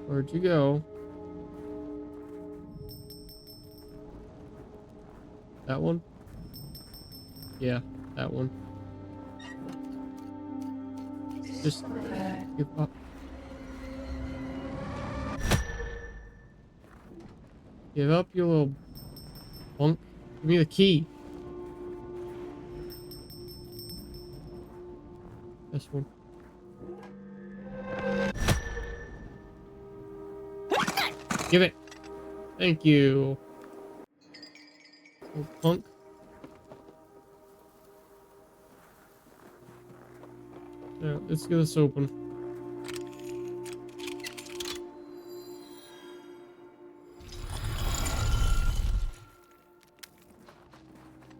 Where'd you go? That one? Yeah, that one. Just give up. Give up, you little punk. Give me the key. This one. Give it. Thank you. Little punk. Yeah, let's get this open.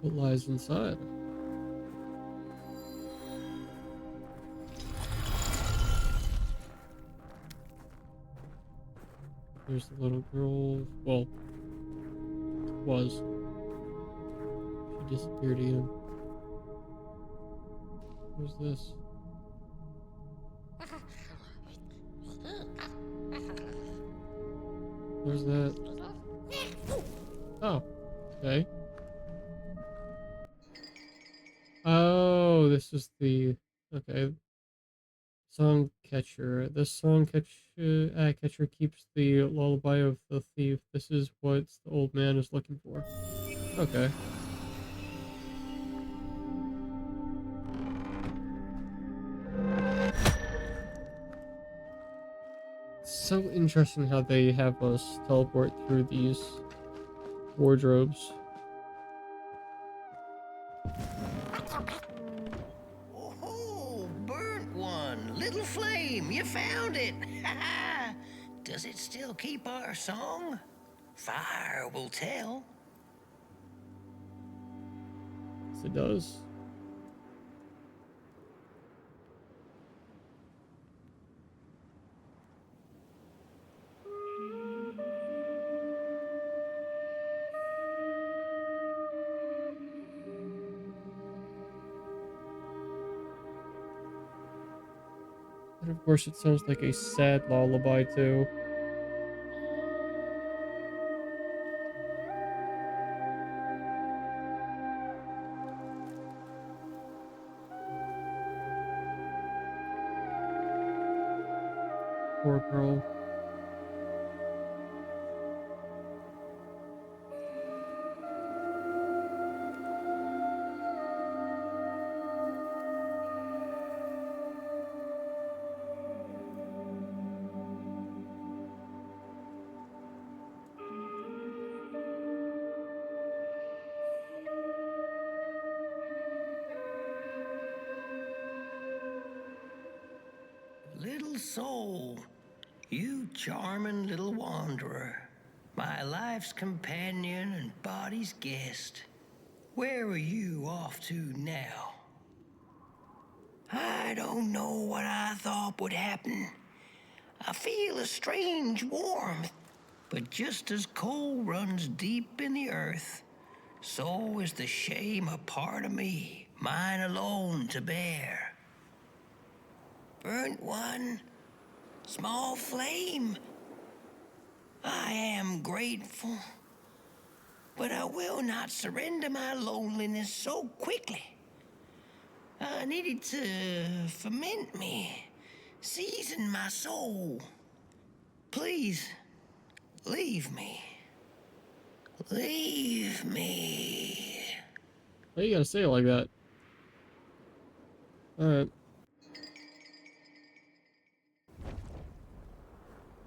What lies inside? There's the little girl. Well, was. She disappeared again. Who's this? Where's that? Oh, okay. Oh, this is the okay. Song catcher. This catcher keeps the lullaby of the thief. This is what the old man is looking for. Okay. So interesting how they have us teleport through these wardrobes. Oh, burnt one. Little flame, you found it. Does it still keep our song? Fire will tell. Yes, it does. And of course, it sounds like a sad lullaby, too. Poor girl. Little soul, you charming little wanderer, my life's companion and body's guest. Where are you off to now? I don't know what I thought would happen. I feel a strange warmth, but just as coal runs deep in the earth, so is the shame a part of me, mine alone to bear. Burnt one, small flame. I am grateful, but I will not surrender my loneliness so quickly. I needed to ferment me, season my soul. Please, leave me. Leave me. Why you gotta say it like that? Alright.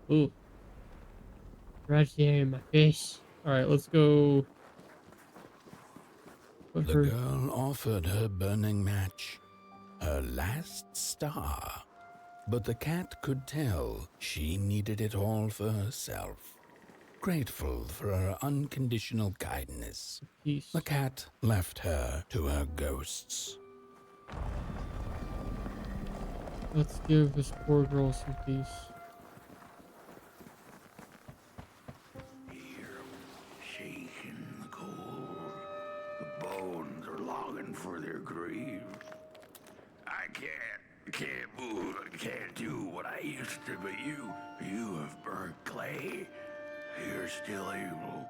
Ooh. Right here in my face. Alright, let's go. Put The her. girl offered her burning match, her last star. But the cat could tell she needed it all for herself. Grateful for her unconditional kindness, Peace. the cat left her to her ghosts. Let's give this poor girl some peace. Here, shaking the cold. The bones are longing for their grave. I can't move, I can't do what I used to, but you have burnt clay. You're still able.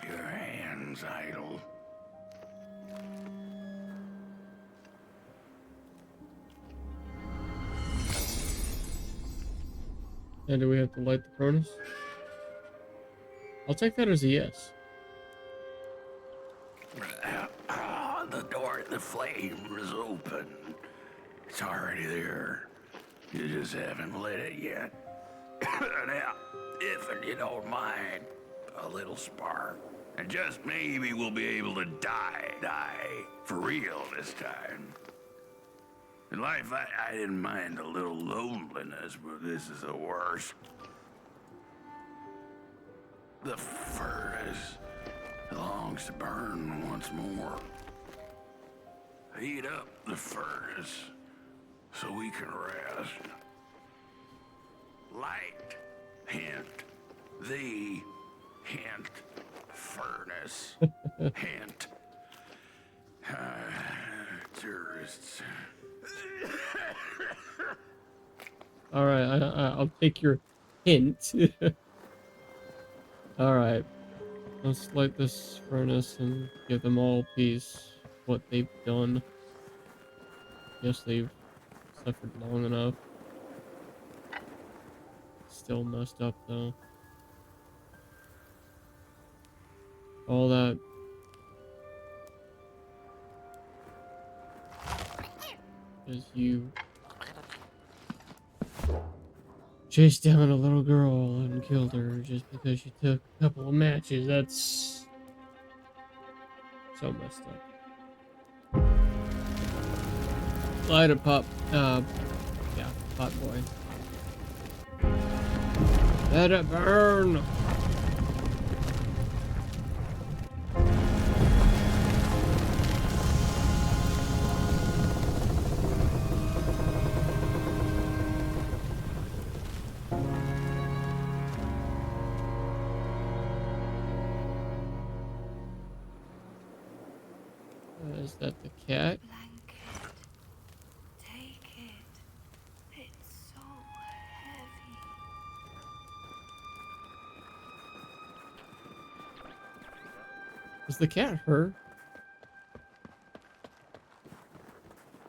Your hands idle. And do we have to light the furnace? I'll take that as a yes. The door to the flame is open. It's already there. You just haven't lit it yet. Now, if you don't mind, a little spark. And just maybe we'll be able to die for real this time. In life, I didn't mind a little loneliness, but this is the worst. The furnace longs to burn once more. Heat up the furnace so we can rest. Light, hint, the hint, furnace, hint. Tourists. Alright, I'll take your hint. Alright. Let's light this furnace and give them all peace. What they've done. Guess they've suffered long enough. Still messed up though. All that. Because you chased down a little girl and killed her just because she took a couple of matches. That's so messed up. Light it, Pop. Yeah, Pot Boy. Let it burn! Is that the cat? Blanket. Take it. It's so heavy. Is the cat her?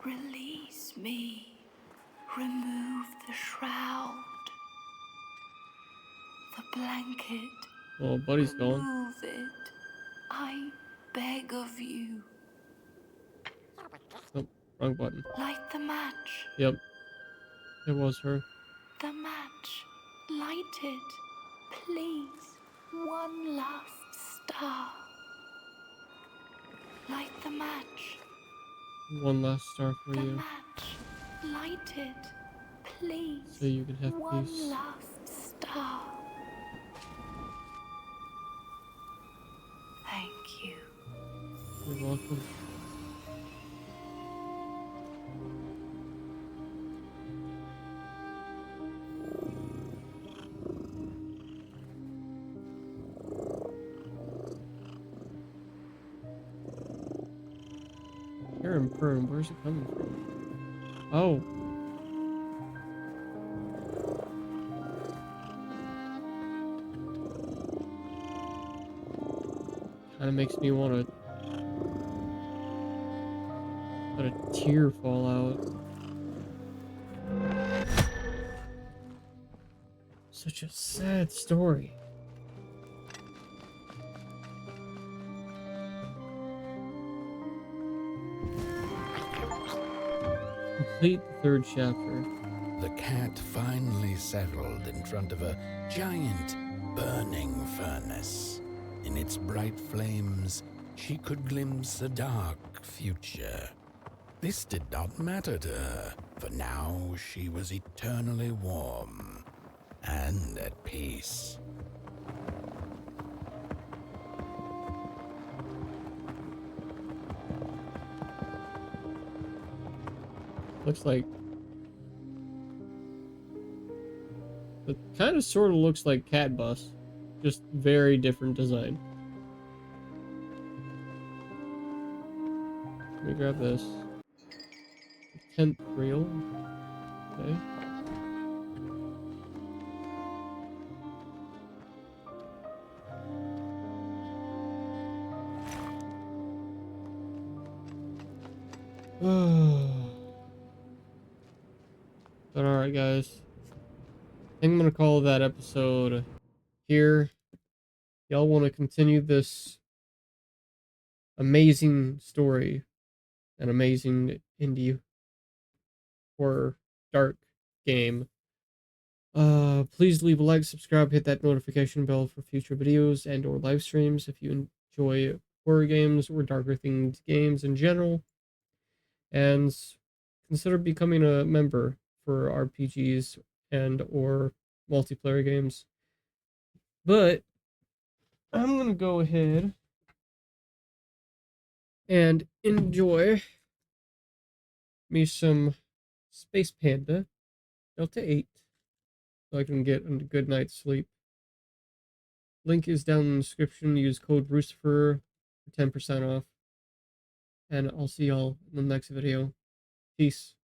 Release me. Remove the shroud. blanket. Well, buddy's gone. Remove it. I beg of you. Oh, wrong button. Light the match. Yep, it was her. The match. Light it. Please. One last star. Light the match. One last star for The you, match. Light it. Please. so you can have One peace. last star. Thank you. You're welcome. Karen Perm, where's it coming from? Oh. Kinda makes me wanna let a tear fall out. Such a sad story. Complete the third chapter. The cat finally settled in front of a giant burning furnace. In its bright flames, she could glimpse a dark future. This did not matter to her, for now she was eternally warm and at peace. Looks like it kind of sort of looks like Cat Bus, just very different design. Let me grab this. 10th reel. Okay. But alright, guys. I think I'm gonna call that episode here. Y'all want to continue this amazing story, an amazing indie horror dark game. Please leave a like, subscribe, hit that notification bell for future videos and or live streams if you enjoy horror games or darker themed games in general. And consider becoming a member for RPGs and or multiplayer games. But I'm gonna go ahead and enjoy me some Space Panda Delta 8 so I can get a good night's sleep. Link is down in the description. Use code Ruesafer for 10% off. And I'll see y'all in the next video. Peace.